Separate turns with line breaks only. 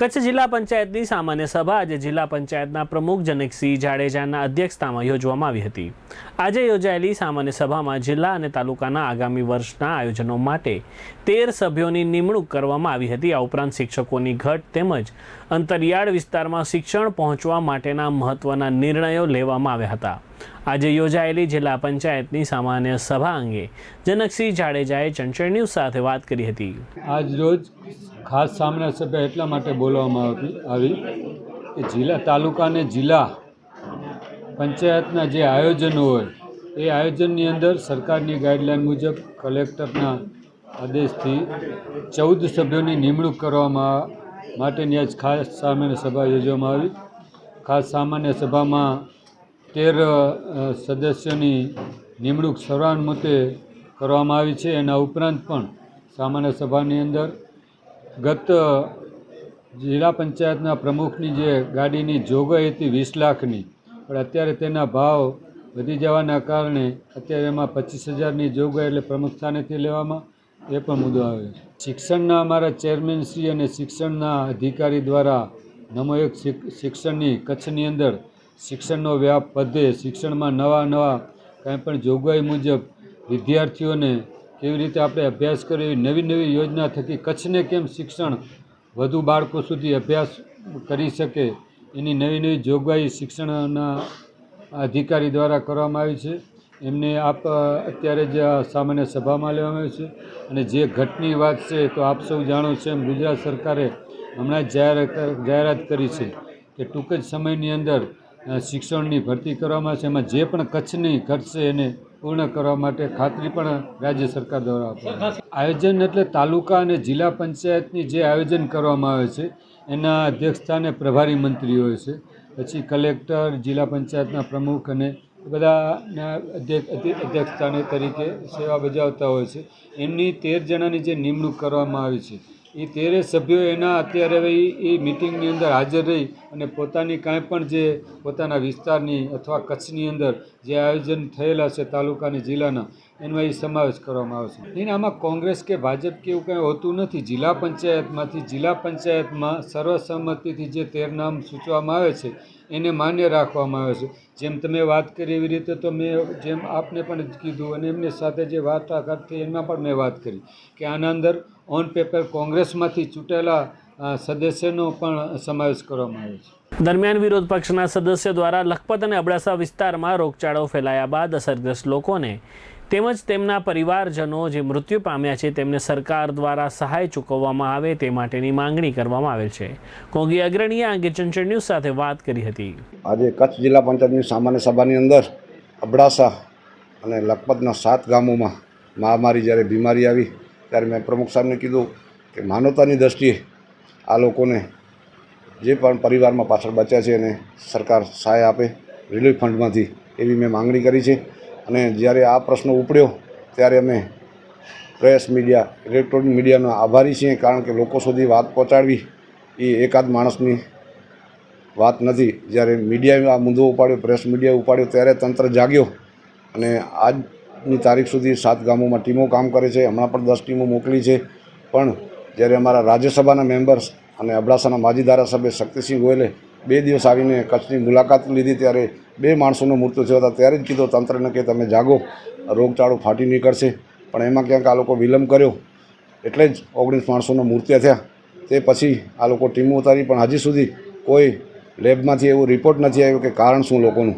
કચ્છ જિલ્લા પંચાયતની સામાન્ય સભા આજે જિલ્લા પંચાયતના પ્રમુખ જનકસિંહ જાડેજાના અધ્યક્ષતામાં યોજવામાં આવી હતી। આજે યોજાયેલી સામાન્ય સભામાં જિલ્લા અને તાલુકાના આગામી વર્ષના આયોજનો માટે 13 સભ્યોની નિમણૂક કરવામાં આવી હતી। આ ઉપરાંત શિક્ષકોની ઘટ તેમજ અંતરિયાળ વિસ્તારમાં શિક્ષણ પહોંચવા માટેના મહત્વના નિર્ણયો લેવામાં આવ્યા હતા। આજે યોજાયેલી જિલ્લા પંચાયતની સામાન્ય સભા અંગે જનકસિંહ જાડેજાએ ચંચળ ન્યૂઝ સાથે વાત કરી હતી।
આજ રોજ ખાસ સામાન્ય સભા એટલા માટે બોલાવવામાં આવી કે જિલ્લા તાલુકા અને જિલ્લા પંચાયતના જે આયોજનો હોય એ આયોજનની અંદર સરકારની ગાઈડલાઈન મુજબ કલેક્ટરના આદેશથી 14 સભ્યોની નિમણૂક કરવામાં માટેની આજ ખાસ સામાન્ય સભા યોજવામાં આવી। ખાસ સામાન્ય સભામાં 13 સદસ્યોની નિમણૂક સર્વાનુમતે કરવામાં આવી છે। એના ઉપરાંત પણ સામાન્ય સભાની અંદર ગત જિલ્લા પંચાયતના પ્રમુખની જે ગાડીની જોગવાઈ હતી 20 લાખની, પણ અત્યારે તેના ભાવ વધી જવાના કારણે અત્યારે એમાં 25,000ની જોગવાઈ એટલે પ્રમુખ સ્થાનેથી લેવામાં એ પણ મુદ્દો આવે છે। શિક્ષણના અમારા ચેરમેનશ્રી અને શિક્ષણના અધિકારી દ્વારા નમો એક શિક્ષણની કચ્છની અંદર શિક્ષણનો વ્યાપ વધે, શિક્ષણમાં નવા કાંઈ પણ જોગવાઈ મુજબ વિદ્યાર્થીઓને કેવી રીતે આપણે અભ્યાસ કરીએ, નવી યોજના થકી કચ્છને કેમ શિક્ષણ વધુ બાળકો સુધી અભ્યાસ કરી શકે એની નવી જોગવાઈ શિક્ષણના અધિકારી દ્વારા કરવામાં આવી છે। એમને આપ અત્યારે જ સામાન્ય સભામાં લેવામાં આવી છે। અને જે ઘટની વાત છે તો આપ સૌ જાણો છો એમ ગુજરાત સરકારે હમણાં જ જાહેરાત કરી છે કે ટૂંક જ સમયની અંદર શિક્ષણની ભરતી કરવામાં છે। એમાં જે પણ કચ્છની ઘટશે એને પૂર્ણ કરવા માટે ખાતરી પણ રાજ્ય સરકાર દ્વારા આપવામાં આવે છે। આયોજન એટલે તાલુકા અને જિલ્લા પંચાયતની જે આયોજન કરવામાં આવે છે એના અધ્યક્ષસ્થાને પ્રભારી મંત્રી હોય છે, પછી કલેક્ટર, જિલ્લા પંચાયતના પ્રમુખ અને બધાના અધ્યક્ષસ્થાને તરીકે સેવા બજાવતા હોય છે। એમની 13 જણાની જે નિમણૂક કરવામાં આવી છે એ 13 સભ્યો એના અત્યારે એ મિટિંગની અંદર હાજર રહી અને પોતાની કાંઈ પણ જે પોતાના વિસ્તારની અથવા કચ્છની અંદર જે આયોજન થયેલા છે તાલુકા અને જિલ્લાના એનો એ સમાવેશ કરવામાં આવશે। નહીં, આમાં કોંગ્રેસ કે ભાજપ કે એવું કંઈ હોતું નથી। જિલ્લા પંચાયતમાં સર્વસંમતિથી જે 13 નામ સૂચવવામાં આવે છે એને માન્ય રાખવામાં આવે છે। જેમ તમે વાત કરી એવી રીતે તો જેમ આપને પણ કીધું અને એમની સાથે જે વાટાઘાટ થઈ એમાં પણ મેં વાત કરી કે આના અંદર ઓન પેપર કોંગ્રેસમાંથી ચૂંટેલા સદસ્યનો પણ સમાવેશ કરવામાં આવે છે।
દરમિયાન વિરોધ પક્ષના સદસ્યો દ્વારા લખપત અને અબડાસા વિસ્તારમાં રોગચાળો ફેલાયા બાદ અસરગ્રસ્ત લોકોને તેમજ તેમના પરિવારજનો જે મૃત્યુ પામ્યા છે તેમને સરકાર દ્વારા સહાય ચૂકવવામાં આવે તે માટેની માંગણી કરવામાં આવેલ છે। કોંગી અગ્રણીએ આ અંગે ચંચળ ન્યૂઝ સાથે વાત કરી હતી।
આજે કચ્છ જિલ્લા પંચાયતની સામાન્ય સભાની અંદર અબડાસા અને લખપતના 7 ગામોમાં મહામારી જ્યારે બીમારી આવી ત્યારે મેં પ્રમુખ સાહેબને કીધું કે માનવતાની દૃષ્ટિએ આ લોકોને જે પણ પરિવારમાં પાછળ બચ્યા છે એને સરકાર સહાય આપે રિલીફ ફંડમાંથી એવી મેં માંગણી કરી છે। અને જ્યારે આ પ્રશ્ન ઉપડ્યો ત્યારે અમે પ્રેસ મીડિયા, ઇલેક્ટ્રોનિક મીડિયાનો આભારી છીએ, કારણ કે લોકો સુધી વાત પહોંચાડવી એ એકાદ માણસની વાત નથી। જ્યારે મીડિયાએ આ મુદ્દો ઉપાડ્યો, પ્રેસ મીડિયાએ ઉપાડ્યો ત્યારે તંત્ર જાગ્યો અને આજની તારીખ સુધી 7 ગામોમાં ટીમો કામ કરે છે। હમણાં પણ 10 ટીમો મોકલી છે। પણ જ્યારે અમારા રાજ્યસભાના મેમ્બર્સ અને અબડાસાના માજી ધારાસભ્ય શક્તિસિંહ ગોયલે 2 દિવસ આવીને કચ્છની મુલાકાત લીધી ત્યારે 2 માણસોનું મૃત્યુ થયો હતા। ત્યારે જ કીધું તંત્રને કે તમે જાગો, રોગચાળો ફાટી નીકળશે, પણ એમાં ક્યાંક આ લોકો વિલંબ કર્યો એટલે જ 19 માણસોના મૃત્યુ થયા। તે પછી આ લોકો ટીમો ઉતારી પણ હજી સુધી કોઈ લેબમાંથી એવો રિપોર્ટ નથી આવ્યો કે કારણ શું લોકોનું